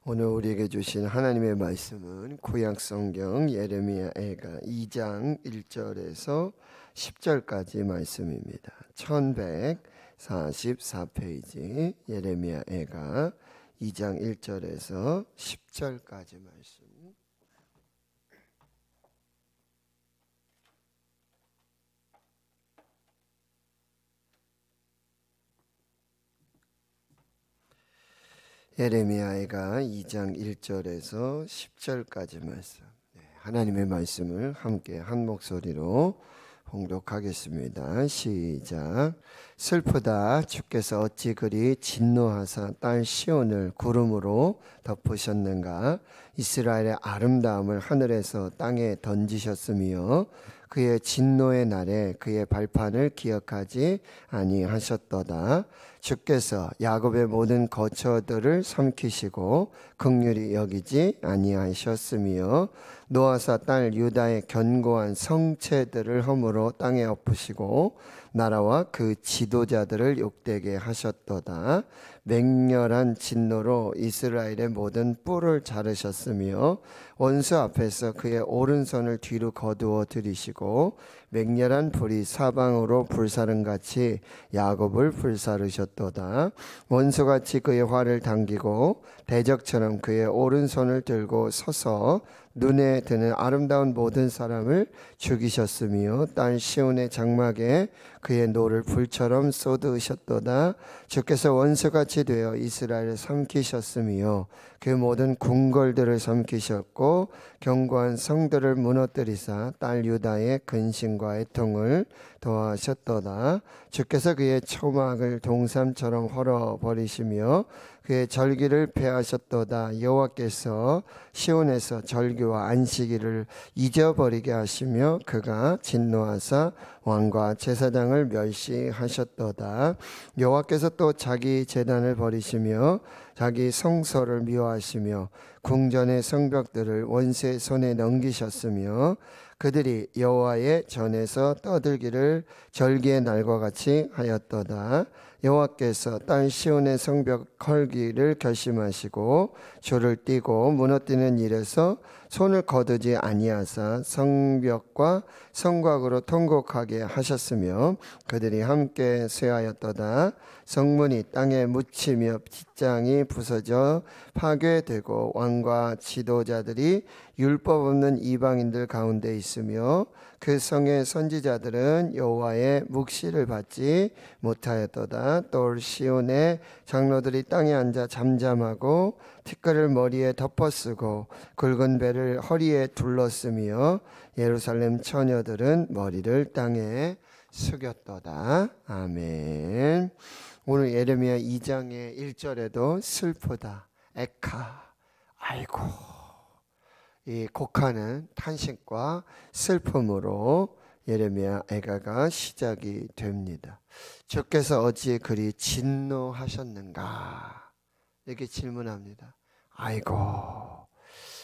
오늘 우리에게 주신 하나님의 말씀은 구약성경 예레미야애가 2장 1절에서 10절까지 말씀입니다. 1144페이지 예레미야애가 2장 1절에서 10절까지 말씀. 예레미야애가 2장 1절에서 10절까지 말씀. 하나님의 말씀을 함께 한 목소리로 봉독하겠습니다. 시작. 슬프다 주께서 어찌 그리 진노하사 딸 시온을 구름으로 덮으셨는가. 이스라엘의 아름다움을 하늘에서 땅에 던지셨으며 그의 진노의 날에 그의 발판을 기억하지 아니하셨도다. 주께서 야곱의 모든 거처들을 삼키시고 긍휼히 여기지 아니하셨으며 노아사 딸 유다의 견고한 성체들을 허물어 땅에 엎으시고 나라와 그 지도자들을 욕되게 하셨도다. 맹렬한 진노로 이스라엘의 모든 뿔을 자르셨으며 원수 앞에서 그의 오른손을 뒤로 거두어 들이시고 맹렬한 불이 사방으로 불사름같이 야곱을 불사르셨도다. 원수같이 그의 활을 당기고 대적처럼 그의 오른손을 들고 서서 눈에 드는 아름다운 모든 사람을 죽이셨으며 딸 시온의 장막에 그의 노를 불처럼 쏟으셨도다. 주께서 원수같이 되어 이스라엘을 삼키셨으며 그 모든 궁궐들을 삼키셨고 견고한 성들을 무너뜨리사 딸 유다의 근심과 애통을 더하셨도다. 주께서 그의 초막을 동삼처럼 헐어버리시며 그의 절기를 폐하셨도다. 여호와께서 시온에서 절기와 안식일을 잊어버리게 하시며 그가 진노하사 왕과 제사장을 멸시하셨도다. 여호와께서 또 자기 제단을 버리시며 자기 성소를 미워하시며 궁전의 성벽들을 원수의 손에 넘기셨으며 그들이 여호와의 전에서 떠들기를 절기의 날과 같이 하였도다. 여호와께서 딸 시온의 성벽 컬기를 결심하시고 조를 띠고 무너뜨리는 일에서 손을 거두지 아니하사 성벽과 성곽으로 통곡하게 하셨으며 그들이 함께 쇠하였도다. 성문이 땅에 묻히며 빗장이 부서져 파괴되고 왕과 지도자들이 율법 없는 이방인들 가운데 있으며 그 성의 선지자들은 여호와의 묵시를 받지 못하였도다. 또 시온의 장로들이 땅에 앉아 잠잠하고 티끌을 머리에 덮어쓰고 굵은 배를 허리에 둘렀으며 예루살렘 처녀들은 머리를 땅에 숙였도다. 아멘. 오늘 예레미야 2장의 1절에도 슬프다, 에카, 아이고, 이 곡하는 탄식과 슬픔으로 예레미야 애가가 시작이 됩니다. 주께서 어찌 그리 진노하셨는가 이렇게 질문합니다. 아이고,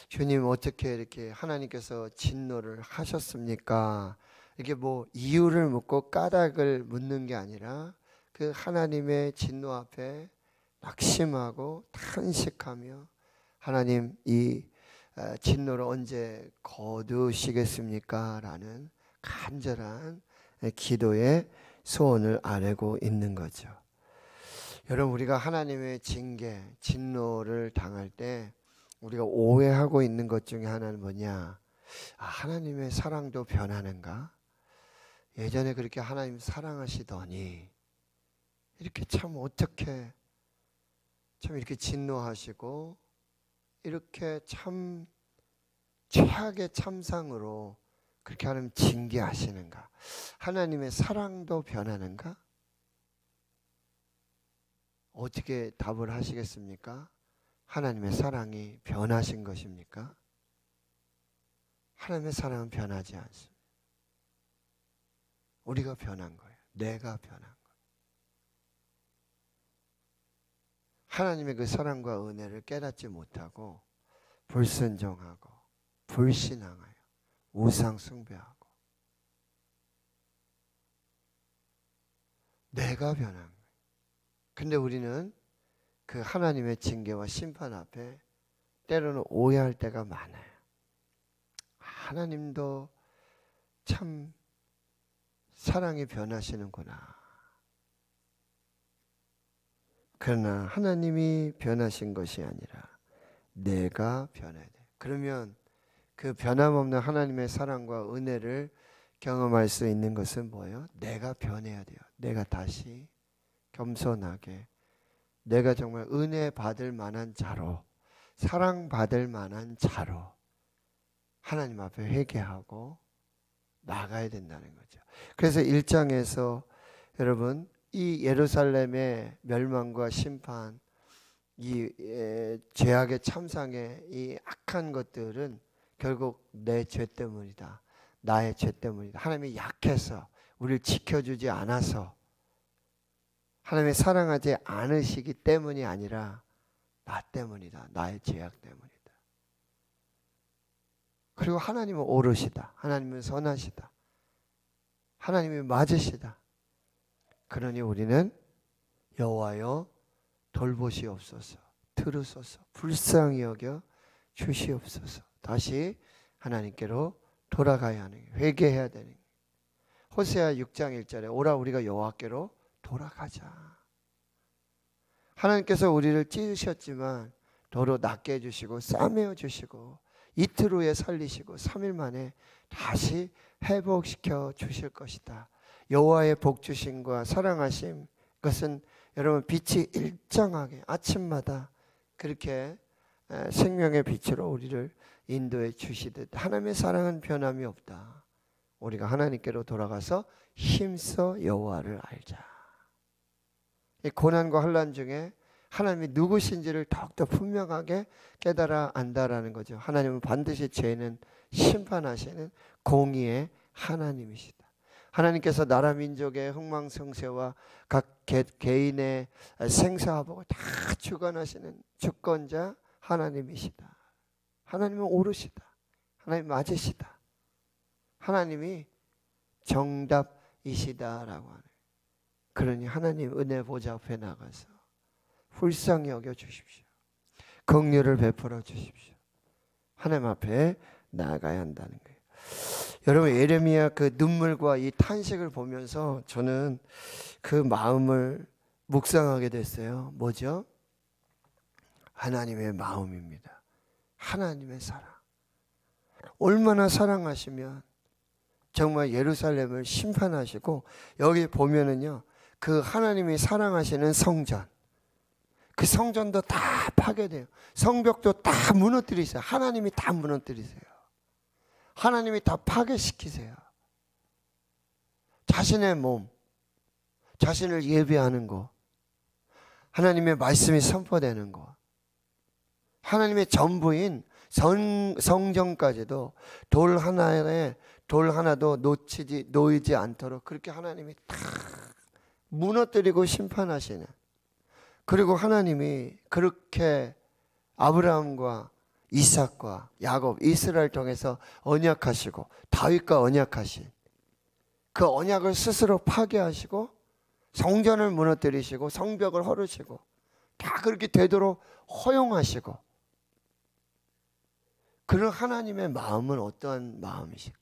주님 어떻게 이렇게 하나님께서 진노를 하셨습니까? 이게 뭐 이유를 묻고 까닭을 묻는 게 아니라 그 하나님의 진노 앞에 낙심하고 탄식하며 하나님 이 진노를 언제 거두시겠습니까? 라는 간절한 기도의 소원을 아뢰고 있는 거죠. 여러분, 우리가 하나님의 징계, 진노를 당할 때 우리가 오해하고 있는 것 중에 하나는 뭐냐? 하나님의 사랑도 변하는가? 예전에 그렇게 하나님 사랑하시더니 이렇게 참 어떻게 참 이렇게 진노하시고 이렇게 참 최악의 참상으로 그렇게 하나님 징계하시는가? 하나님의 사랑도 변하는가? 어떻게 답을 하시겠습니까? 하나님의 사랑이 변하신 것입니까? 하나님의 사랑은 변하지 않습니다. 우리가 변한 거예요. 내가 변한 거예요. 하나님의 그 사랑과 은혜를 깨닫지 못하고 불순종하고 불신앙하여 우상 숭배하고 내가 변한 거예요. 근데 우리는 그 하나님의 징계와 심판 앞에 때로는 오해할 때가 많아요. 하나님도 참 사랑이 변하시는구나. 그러나 하나님이 변하신 것이 아니라 내가 변해야 돼. 그러면 그 변함없는 하나님의 사랑과 은혜를 경험할 수 있는 것은 뭐예요? 내가 변해야 돼요. 내가 다시 겸손하게, 내가 정말 은혜 받을 만한 자로, 사랑받을 만한 자로 하나님 앞에 회개하고 나가야 된다는 거죠. 그래서 1장에서 여러분 이 예루살렘의 멸망과 심판, 이 죄악의 참상의 이 악한 것들은 결국 내 죄 때문이다. 나의 죄 때문이다. 하나님이 약해서 우리를 지켜주지 않아서, 하나님이 사랑하지 않으시기 때문이 아니라 나 때문이다. 나의 죄악 때문이다. 그리고 하나님은 옳으시다. 하나님은 선하시다. 하나님이 맞으시다. 그러니 우리는 여호와여 돌보시옵소서, 들으소서, 불쌍히 여겨 주시옵소서. 다시 하나님께로 돌아가야 하는 거예요. 회개해야 되는 거예요. 호세아 6장 1절에 오라 우리가 여호와께로 돌아가자. 하나님께서 우리를 찢으셨지만 도로 낫게 해주시고 싸매어 주시고 이틀 후에 살리시고 3일 만에 다시 회복시켜 주실 것이다. 여호와의 복주심과 사랑하심, 그것은 여러분 빛이 일정하게 아침마다 그렇게 생명의 빛으로 우리를 인도해 주시듯 하나님의 사랑은 변함이 없다. 우리가 하나님께로 돌아가서 힘써 여호와를 알자. 이 고난과 환난 중에 하나님이 누구신지를 더욱더 분명하게 깨달아 안다라는 거죠. 하나님은 반드시 죄는 심판하시는 공의의 하나님이시다. 하나님께서 나라 민족의 흥망성쇠와 각 개인의 생사화복을 다 주관하시는 주권자 하나님이시다. 하나님은 옳으시다. 하나님 맞으시다. 하나님이 정답이시다라고 하는. 그러니 하나님 은혜 보좌 앞에 나가서 불쌍히 여겨 주십시오. 긍휼을 베풀어 주십시오. 하나님 앞에 나아가야 한다는 거예요. 여러분 예레미야 그 눈물과 이 탄식을 보면서 저는 그 마음을 묵상하게 됐어요. 뭐죠? 하나님의 마음입니다. 하나님의 사랑. 얼마나 사랑하시면 정말 예루살렘을 심판하시고, 여기 보면은요 그 하나님이 사랑하시는 성전, 그 성전도 다 파괴돼요. 성벽도 다 무너뜨리세요. 하나님이 다 무너뜨리세요. 하나님이 다 파괴시키세요. 자신의 몸, 자신을 예배하는 거, 하나님의 말씀이 선포되는 거, 하나님의 전부인 성전까지도 돌 하나도 놓이지 않도록 그렇게 하나님이 다 무너뜨리고 심판하시는, 그리고 하나님이 그렇게 아브라함과 이삭과 야곱, 이스라엘 통해서 언약하시고 다윗과 언약하신 그 언약을 스스로 파괴하시고 성전을 무너뜨리시고 성벽을 헐으시고 다 그렇게 되도록 허용하시고, 그런 하나님의 마음은 어떠한 마음이실까?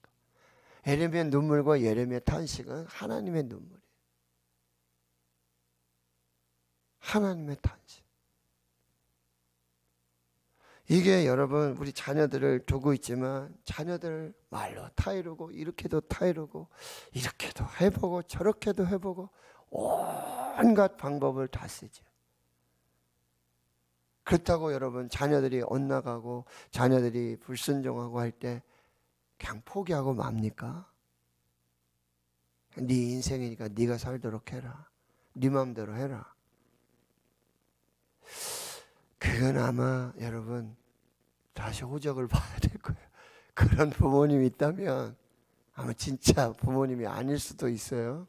예레미야의 눈물과 예레미야의 탄식은 하나님의 눈물이에요. 하나님의 탄식. 이게 여러분 우리 자녀들을 두고 있지만 자녀들 말로 타이르고 이렇게도 타이르고 이렇게도 해보고 저렇게도 해보고 온갖 방법을 다 쓰죠. 그렇다고 여러분 자녀들이 엇나가고 자녀들이 불순종하고 할 때 그냥 포기하고 맙니까? 네 인생이니까 네가 살도록 해라. 네 마음대로 해라. 그건 아마 여러분 다시 호적을 봐야 될 거예요. 그런 부모님이 있다면 아마 진짜 부모님이 아닐 수도 있어요.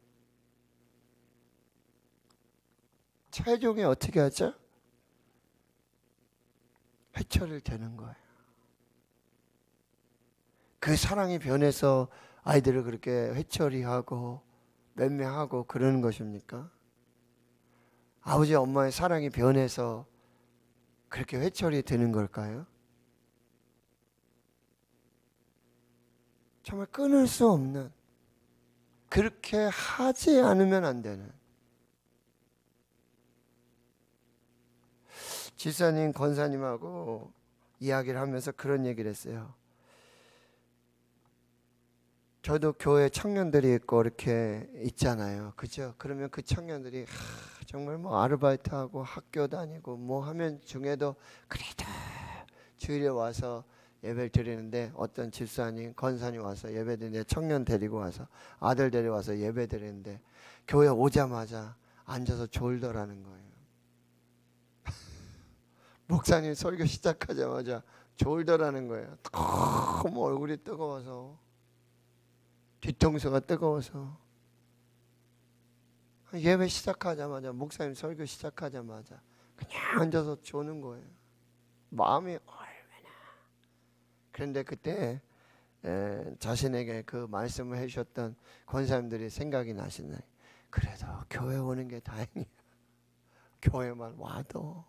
최종에 어떻게 하죠? 회초리를 대는 거예요. 그 사랑이 변해서 아이들을 그렇게 회초리하고 맴매하고 그러는 것입니까? 아버지 엄마의 사랑이 변해서 그렇게 회초리 드는 걸까요? 정말 끊을 수 없는, 그렇게 하지 않으면 안 되는. 지사님, 권사님하고 이야기를 하면서 그런 얘기를 했어요. 저도 교회 청년들이 있고 이렇게 있잖아요. 그죠? 그러면 그 청년들이 정말 뭐 아르바이트하고 학교 다니고 뭐 하면 중에도 그래도 주일에 와서 예배를 드리는데, 어떤 집사님, 권사님 와서 예배 드리는데, 청년 데리고 와서 아들 데려와서 예배 드리는데 교회 오자마자 앉아서 졸더라는 거예요. 목사님 설교 시작하자마자 졸더라는 거예요. 너무 얼굴이 뜨거워서, 뒤통수가 뜨거워서. 예배 시작하자마자, 목사님 설교 시작하자마자 그냥 앉아서 조는 거예요. 마음이 얼마나. 그런데 그때 자신에게 그 말씀을 해주셨던 권사님들이 생각이 나시나요? 그래도 교회 오는 게 다행이에요. 교회만 와도,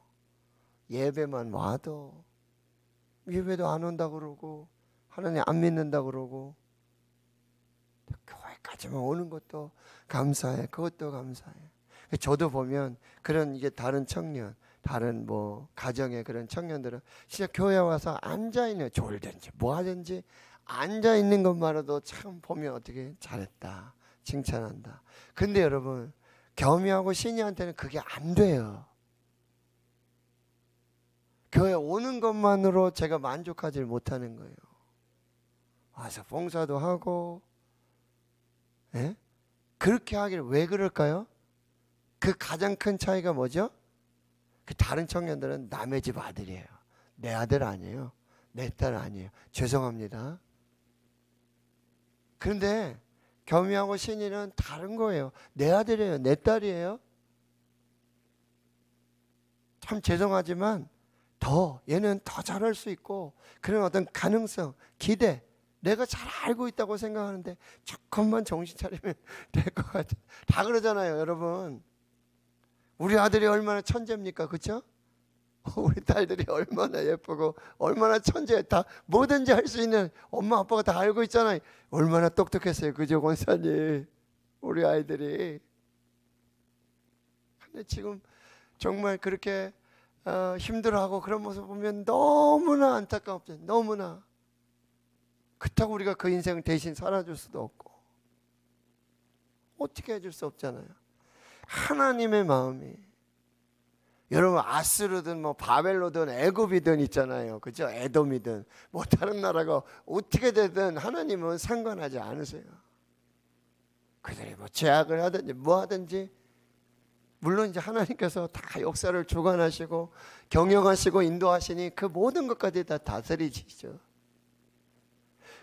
예배만 와도, 예배도 안 온다고 그러고 하나님 안 믿는다고 그러고, 교회까지만 오는 것도 감사해. 그것도 감사해. 저도 보면 그런, 이게 다른 청년, 다른 뭐 가정의 그런 청년들은 진짜 교회 와서 앉아있는, 졸든지 뭐 하든지 앉아있는 것만으로도 참 보면 어떻게 잘했다, 칭찬한다. 근데 여러분, 겸이하고 신이한테는 그게 안 돼요. 교회 오는 것만으로 제가 만족하지 못하는 거예요. 와서 봉사도 하고, 예? 그렇게 하길 왜 그럴까요? 그 가장 큰 차이가 뭐죠? 그 다른 청년들은 남의 집 아들이에요. 내 아들 아니에요. 내 딸 아니에요. 죄송합니다. 그런데 겸이하고 신이는 다른 거예요. 내 아들이에요. 내 딸이에요. 참 죄송하지만 얘는 더 잘할 수 있고, 그런 어떤 가능성, 기대, 내가 잘 알고 있다고 생각하는데 조금만 정신 차리면 될 것 같아. 다 그러잖아요, 여러분. 우리 아들이 얼마나 천재입니까? 그렇죠? 우리 딸들이 얼마나 예쁘고 얼마나 천재, 다 뭐든지 할 수 있는 엄마 아빠가 다 알고 있잖아요. 얼마나 똑똑했어요, 그죠, 권사님? 우리 아이들이. 근데 지금 정말 그렇게 힘들어하고 그런 모습 보면 너무나 안타깝죠. 너무나. 그렇다고 우리가 그 인생을 대신 살아줄 수도 없고 어떻게 해줄 수 없잖아요. 하나님의 마음이, 여러분 아스르든 뭐 바벨로든 애굽이든 있잖아요. 그죠? 에돔이든 뭐 다른 나라가 어떻게 되든 하나님은 상관하지 않으세요. 그들이 뭐 제약을 하든지 뭐 하든지, 물론 이제 하나님께서 다 역사를 주관하시고 경영하시고 인도하시니 그 모든 것까지 다 다스리시죠.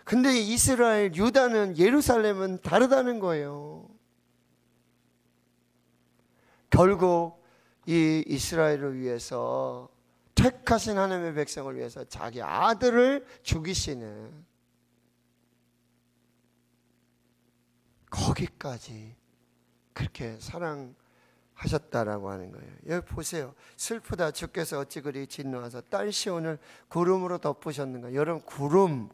근데 이스라엘, 유다는, 예루살렘은 다르다는 거예요. 결국 이 이스라엘을 위해서, 택하신 하나님의 백성을 위해서 자기 아들을 죽이시는, 거기까지 그렇게 사랑하셨다라고 하는 거예요. 여기 보세요. 슬프다, 주께서 어찌 그리 진노하사 딸 시온을 구름으로 덮으셨는가. 여러분,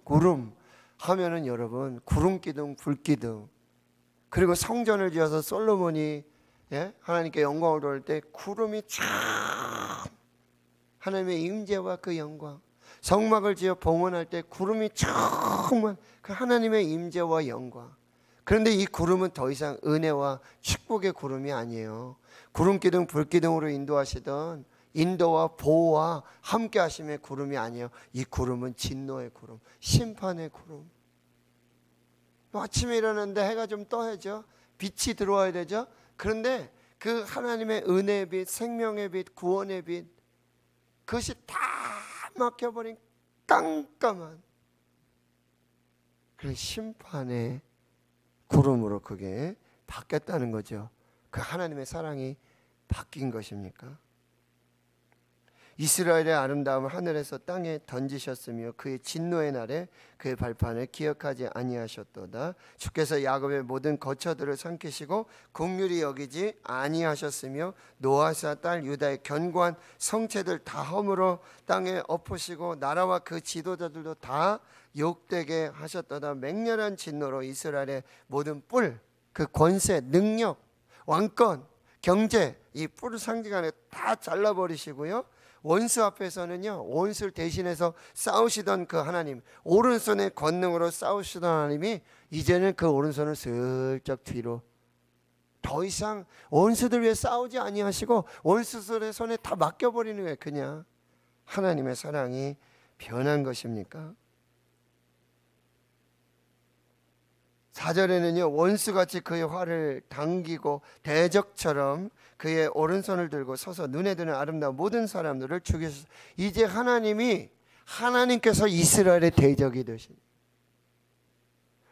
구름 하면은 여러분, 구름 기둥, 불 기둥. 그리고 성전을 지어서 솔로몬이 하나님께 영광을 돌릴 때 구름이 참, 하나님의 임재와 그 영광. 성막을 지어 봉헌할 때 구름이 정말 그 하나님의 임재와 영광. 그런데 이 구름은 더 이상 은혜와 축복의 구름이 아니에요. 구름 기둥, 불 기둥으로 인도하시던 인도와 보호와 함께 하심의 구름이 아니에요. 이 구름은 진노의 구름, 심판의 구름. 아침에 일어났는데 해가 좀 떠야죠. 빛이 들어와야 되죠. 그런데 그 하나님의 은혜의 빛, 생명의 빛, 구원의 빛, 그것이 다 막혀버린 깜깜한 그런 심판의 구름으로 그게 바뀌었다는 거죠. 그 하나님의 사랑이 바뀐 것입니까? 이스라엘의 아름다움을 하늘에서 땅에 던지셨으며 그의 진노의 날에 그의 발판을 기억하지 아니하셨도다. 주께서 야곱의 모든 거처들을 삼키시고 긍휼히 여기지 아니하셨으며 노아사 딸 유다의 견고한 성체들 다 허물어 땅에 엎으시고 나라와 그 지도자들도 다 욕되게 하셨도다. 맹렬한 진노로 이스라엘의 모든 뿔, 그 권세, 능력, 왕권, 경제, 이 뿔을 상징하는 다 잘라버리시고요. 원수 앞에서는요, 원수를 대신해서 싸우시던 그 하나님, 오른손의 권능으로 싸우시던 하나님이 이제는 그 오른손을 슬쩍 뒤로, 더 이상 원수들 위해 싸우지 아니하시고 원수들의 손에 다 맡겨버리는 거예요. 그냥 하나님의 사랑이 변한 것입니까? 4절에는요, 원수같이 그의 활을 당기고 대적처럼 그의 오른손을 들고 서서 눈에 드는 아름다운 모든 사람들을 죽이셨어요. 이제 하나님께서 이스라엘의 대적이 되신,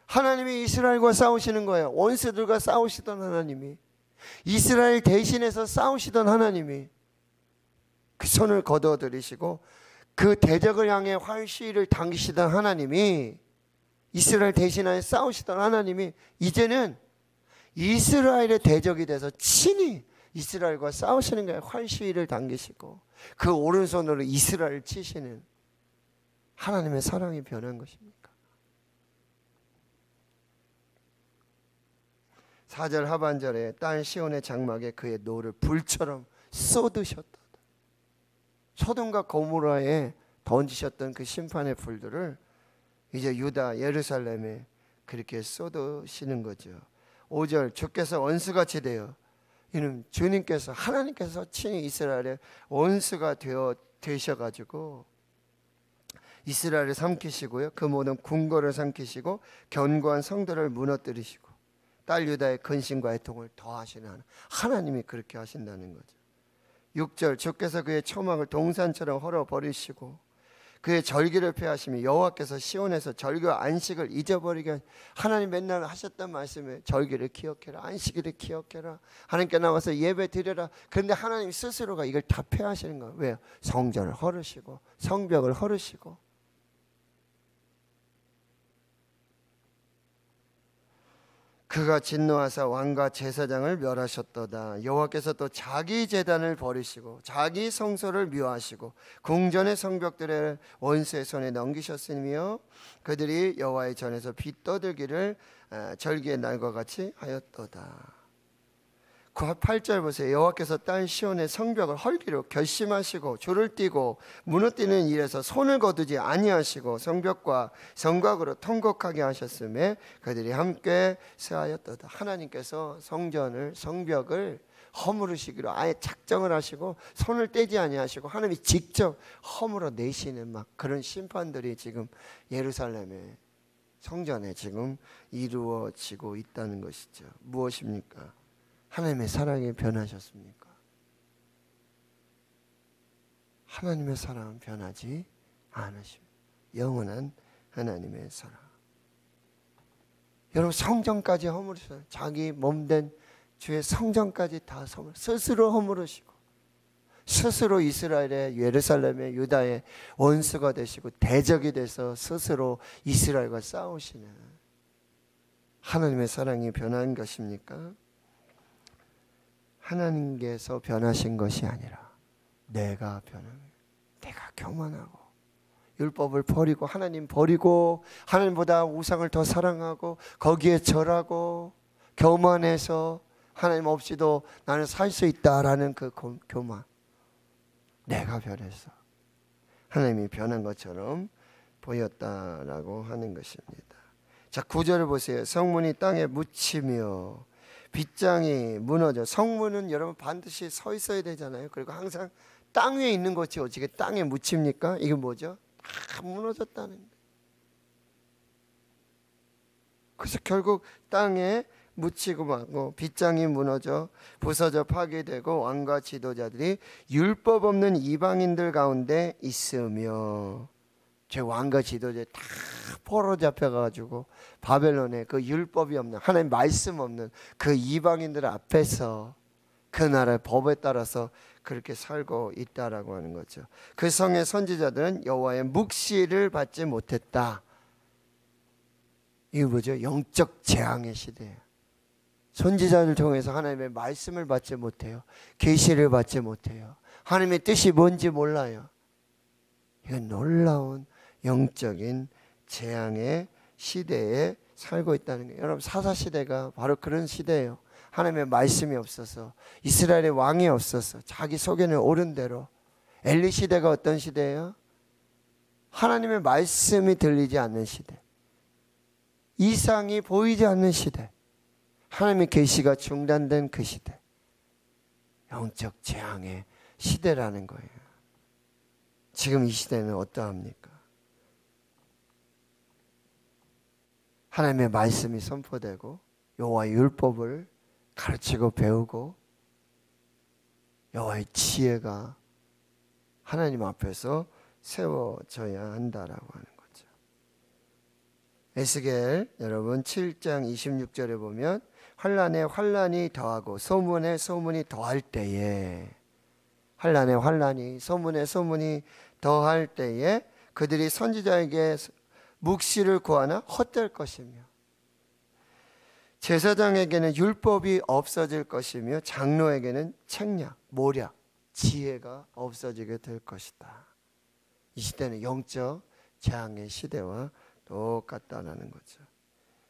하나님이 이스라엘과 싸우시는 거예요. 원수들과 싸우시던 하나님이, 이스라엘 대신해서 싸우시던 하나님이 그 손을 거두어들이시고 그 대적을 향해 활시위를 당기시던 하나님이, 이스라엘 대신하여 싸우시던 하나님이 이제는 이스라엘의 대적이 돼서 친히 이스라엘과 싸우시는 거예요. 활시위를 당기시고 그 오른손으로 이스라엘을 치시는 하나님의 사랑이 변한 것입니까? 4절 하반절에 딸 시온의 장막에 그의 노를 불처럼 쏟으셨다. 소돔과 고모라에 던지셨던 그 심판의 불들을 이제 유다 예루살렘에 그렇게 쏟으시는 거죠. 5절 주께서 원수같이 되어, 이는 주님께서, 하나님께서 친히 이스라엘의 원수가 되셔가지고 이스라엘을 삼키시고요, 그 모든 궁궐을 삼키시고 견고한 성들을 무너뜨리시고 딸 유다의 근심과 애통을 더하시는 하나님이 그렇게 하신다는 거죠. 6절 주께서 그의 초막을 동산처럼 헐어버리시고 그의 절기를 폐하시며 여호와께서 시온에서 절기와 안식을 잊어버리게, 하나님 맨날 하셨던 말씀에 절기를 기억해라, 안식일을 기억해라, 하나님께 나와서 예배 드려라. 그런데 하나님 스스로가 이걸 다 폐하시는 거예요. 왜요? 성전을 헐으시고 성벽을 헐으시고. 그가 진노하사 왕과 제사장을 멸하셨도다. 여호와께서 또 자기 제단을 버리시고 자기 성소를 묘하시고 궁전의 성벽들을 원수의 손에 넘기셨으며 그들이 여호와의 전에서 비 떠들기를 절기의 날과 같이 하였도다. 8절 보세요. 여호와께서 딸 시온의 성벽을 헐기로 결심하시고 줄을 띠고 무너뜨리는 일에서 손을 거두지 아니하시고 성벽과 성곽으로 통곡하게 하셨음에 그들이 함께 세하였도다. 하나님께서 성벽을 허물으시기로 아예 작정을 하시고 손을 떼지 아니하시고 하나님이 직접 허물어 내시는 막 그런 심판들이 지금 예루살렘의 성전에 지금 이루어지고 있다는 것이죠. 무엇입니까? 하나님의 사랑이 변하셨습니까? 하나님의 사랑은 변하지 않으십니다. 영원한 하나님의 사랑. 여러분, 성전까지 허물으셨어요. 자기 몸된 주의 성전까지 다 스스로 허물으시고 스스로 이스라엘의, 예루살렘의, 유다의 원수가 되시고 대적이 돼서 스스로 이스라엘과 싸우시는 하나님의 사랑이 변한 것입니까? 하나님께서 변하신 것이 아니라 내가 변합니다. 내가 교만하고 율법을 버리고 하나님 버리고 하나님보다 우상을 더 사랑하고 거기에 절하고 교만해서 하나님 없이도 나는 살 수 있다라는 그 교만, 내가 변해서 하나님이 변한 것처럼 보였다라고 하는 것입니다. 자, 9절을 보세요. 성문이 땅에 묻히며 빗장이 무너져. 성문은 여러분 반드시 서 있어야 되잖아요. 그리고 항상 땅 위에 있는 것이 어떻게 땅에 묻힙니까? 이게 뭐죠? 다 무너졌다는 거예요. 그래서 결국 땅에 묻히고 말고 빗장이 무너져 부서져 파괴되고 왕과 지도자들이 율법 없는 이방인들 가운데 있으며, 제 왕과 지도자들이 다 포로 잡혀가지고 바벨론에 그 율법이 없는, 하나님 말씀 없는 그 이방인들 앞에서 그 나라의 법에 따라서 그렇게 살고 있다라고 하는 거죠. 그 성의 선지자들은 여호와의 묵시를 받지 못했다. 이게 뭐죠? 영적 재앙의 시대예요. 선지자를 통해서 하나님의 말씀을 받지 못해요. 계시를 받지 못해요. 하나님의 뜻이 뭔지 몰라요. 이건 놀라운 영적인 재앙의 시대에 살고 있다는 거예요. 여러분, 사사시대가 바로 그런 시대예요. 하나님의 말씀이 없어서, 이스라엘의 왕이 없어서 자기 속에는 옳은 대로. 엘리 시대가 어떤 시대예요? 하나님의 말씀이 들리지 않는 시대, 이상이 보이지 않는 시대, 하나님의 계시가 중단된 그 시대, 영적 재앙의 시대라는 거예요. 지금 이 시대는 어떠합니까? 하나님의 말씀이 선포되고 여호와의 율법을 가르치고 배우고 여호와의 지혜가 하나님 앞에서 세워져야 한다라고 하는 거죠. 에스겔 여러분 7장 26절에 보면 환난에 환난이 더하고 소문에 소문이 더할 때에, 환난에 환난이, 소문에 소문이 더할 때에 그들이 선지자에게 묵시를 구하나 헛될 것이며, 제사장에게는 율법이 없어질 것이며 장로에게는 책략, 모략, 지혜가 없어지게 될 것이다. 이 시대는 영적 재앙의 시대와 똑같다는 거죠.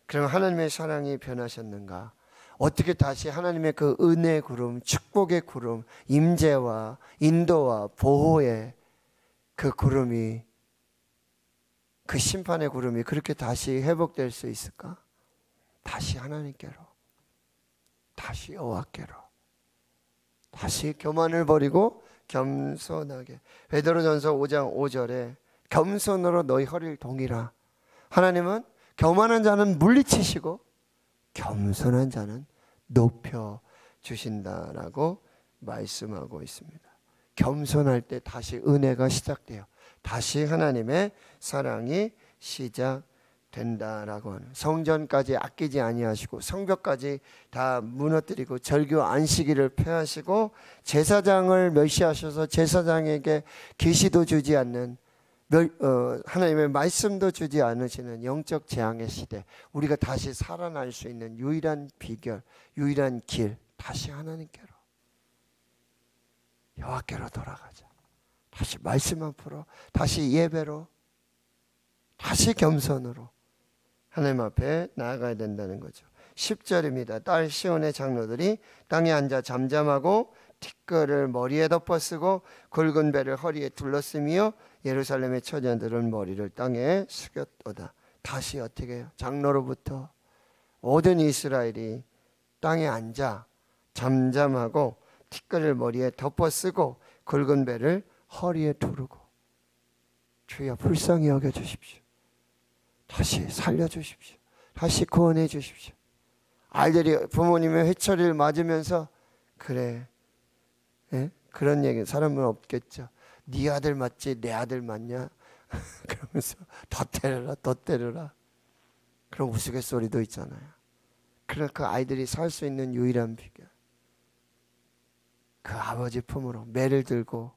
그럼 하나님의 사랑이 변하셨는가? 어떻게 다시 하나님의 그 은혜의 구름, 축복의 구름, 임재와 인도와 보호의 그 구름이, 그 심판의 구름이 그렇게 다시 회복될 수 있을까? 다시 하나님께로, 다시 여호와께로, 다시 교만을 버리고 겸손하게. 베드로전서 5장 5절에 겸손으로 너희 허리를 동이라. 하나님은 교만한 자는 물리치시고 겸손한 자는 높여 주신다라고 말씀하고 있습니다. 겸손할 때 다시 은혜가 시작돼요. 다시 하나님의 사랑이 시작된다라고 하는, 성전까지 아끼지 아니하시고 성벽까지 다 무너뜨리고 절규 안식일을 폐하시고 제사장을 멸시하셔서 제사장에게 계시도 주지 않는, 하나님의 말씀도 주지 않으시는 영적 재앙의 시대, 우리가 다시 살아날 수 있는 유일한 비결, 유일한 길, 다시 하나님께로, 여호와께로 돌아가자. 다시 말씀 앞으로, 다시 예배로, 다시 겸손으로 하나님 앞에 나아가야 된다는 거죠. 10절입니다. 딸 시온의 장로들이 땅에 앉아 잠잠하고 티끌을 머리에 덮어쓰고 굵은 배를 허리에 둘렀으며 예루살렘의 처자들은 머리를 땅에 숙였도다. 다시 어떻게 해요? 장로로부터 모든 이스라엘이 땅에 앉아 잠잠하고 티끌을 머리에 덮어쓰고 굵은 배를 허리에 두르고, 주여 불쌍히 여겨주십시오. 다시 살려주십시오. 다시 구원해 주십시오. 아이들이 부모님의 회초리를 맞으면서, 그래, 그런 얘기 사람은 없겠죠. 네 아들 맞지 내 아들 맞냐 그러면서 더 때려라 더 때려라, 그런 우스갯소리도 있잖아요. 그러나 그 아이들이 살 수 있는 유일한 비결, 그 아버지 품으로 매를 들고,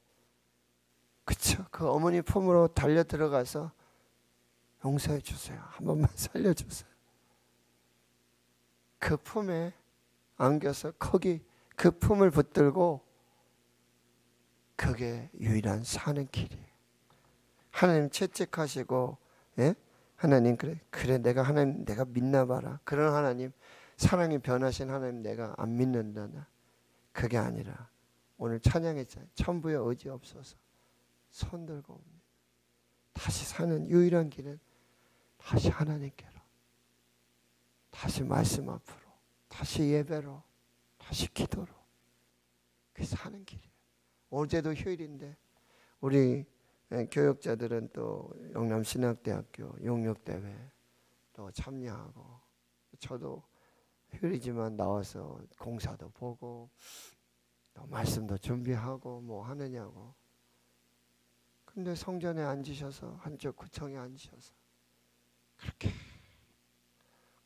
그쵸, 그 어머니 품으로 달려 들어가서 용서해 주세요, 한 번만 살려주세요. 그 품에 안겨서 거기 그 품을 붙들고, 그게 유일한 사는 길이에요. 하나님 채찍하시고, 하나님 그래 내가 하나님 내가 믿나 봐라, 그런 하나님, 사랑이 변하신 하나님 내가 안 믿는다나, 그게 아니라 오늘 찬양했잖아요. 천부의 의지 없어서 손 들고 옵니다. 다시 사는 유일한 길은 다시 하나님께로, 다시 말씀 앞으로, 다시 예배로, 다시 기도로, 그게 사는 길이에요. 어제도 휴일인데 우리 교역자들은 또 영남신학대학교 용역대회 또 참여하고, 저도 휴일이지만 나와서 공사도 보고 또 말씀도 준비하고 뭐 하느냐고. 근데 성전에 앉으셔서, 한쪽 구청에 앉으셔서 그렇게,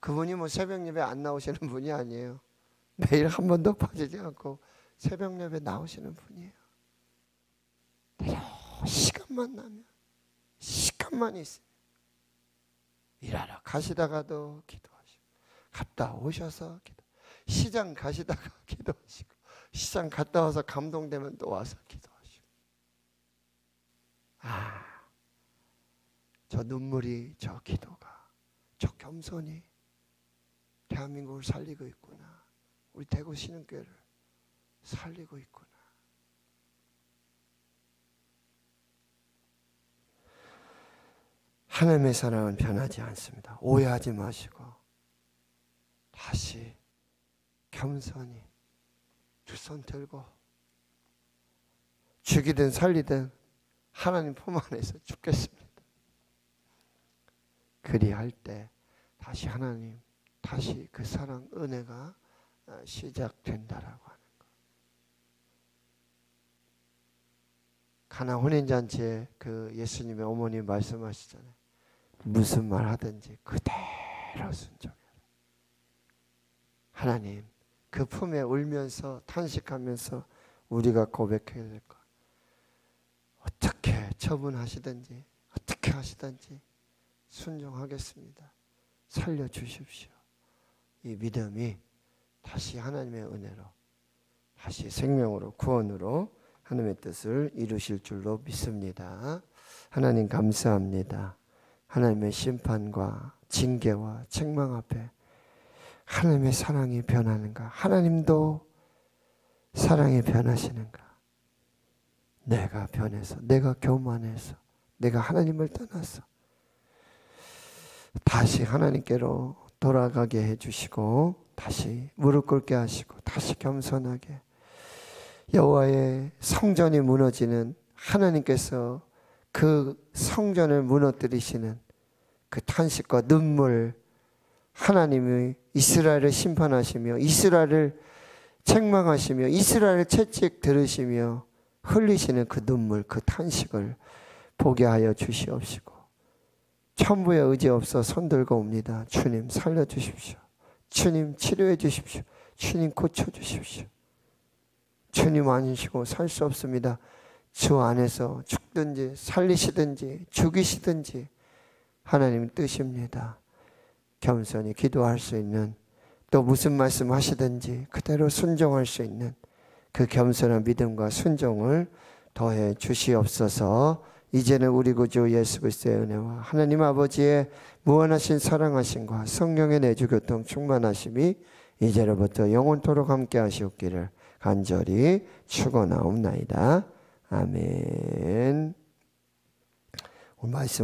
그분이 뭐 새벽 예배 안 나오시는 분이 아니에요. 매일 한 번도 빠지지 않고 새벽 예배 나오시는 분이에요. 시간만 나면, 시간만 있으면 일하러 가시다가도 기도하시고, 갔다 오셔서 기도, 시장 가시다가 기도하시고, 시장 갔다 와서 감동되면 또 와서 기도하시고. 저 눈물이, 저 기도가, 저 겸손이 대한민국을 살리고 있구나. 우리 대구 신흥교회를 살리고 있구나. 하나님의 사랑은 변하지 않습니다. 오해하지 마시고 다시 겸손히 두 손 들고, 죽이든 살리든 하나님 품 안에서 죽겠습니다. 그리할 때 다시 하나님, 다시 그 사랑, 은혜가 시작된다라고 하는 것. 가나 혼인잔치에 그 예수님의 어머니 말씀하시잖아요. 무슨 말 하든지 그대로 순종해라. 하나님, 그 품에 울면서 탄식하면서 우리가 고백해야 될 것. 어떻게 처분하시든지 어떻게 하시든지 순종하겠습니다. 살려주십시오. 이 믿음이 다시 하나님의 은혜로, 다시 생명으로, 구원으로 하나님의 뜻을 이루실 줄로 믿습니다. 하나님 감사합니다. 하나님의 심판과 징계와 책망 앞에 하나님의 사랑이 변하는가? 하나님도 사랑이 변하시는가? 내가 변해서, 내가 교만해서, 내가 하나님을 떠나서 다시 하나님께로 돌아가게 해주시고, 다시 무릎 꿇게 하시고, 다시 겸손하게 여호와의 성전이 무너지는, 하나님께서 그 성전을 무너뜨리시는 그 탄식과 눈물, 하나님이 이스라엘을 심판하시며 이스라엘을 책망하시며 이스라엘을 채찍 들으시며 흘리시는 그 눈물, 그 탄식을 보게 하여 주시옵시고, 천부에 의지 없어 손들고 옵니다. 주님 살려주십시오. 주님 치료해 주십시오. 주님 고쳐주십시오. 주님 아니시고 살 수 없습니다. 주 안에서 죽든지 살리시든지 죽이시든지 하나님 뜻입니다. 겸손히 기도할 수 있는, 또 무슨 말씀 하시든지 그대로 순종할 수 있는 그 겸손한 믿음과 순종을 더해 주시옵소서. 이제는 우리 구주 예수 그리스도의 은혜와 하나님 아버지의 무한하신 사랑하심과 성령의 내주 교통 충만하심이 이제로부터 영원토록 함께 하시옵기를 간절히 축원하옵나이다. 아멘. 오늘 말씀